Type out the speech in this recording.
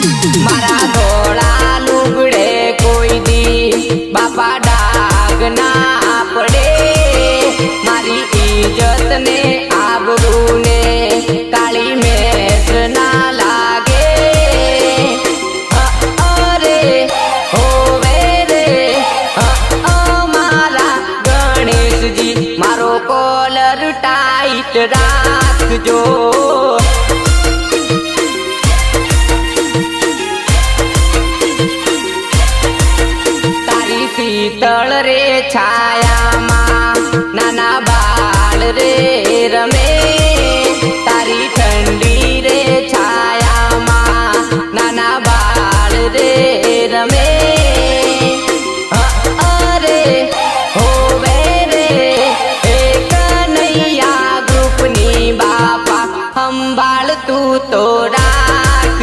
मारा धोळा लुगड़े कोई दी बापा डाग ना पड़े मारी इज्जत ने आबरू ने काली मेस ना लागे अरे होवे रे मारा गणेश जी मारो कॉलर टाइट राखजो शीतल रे छाया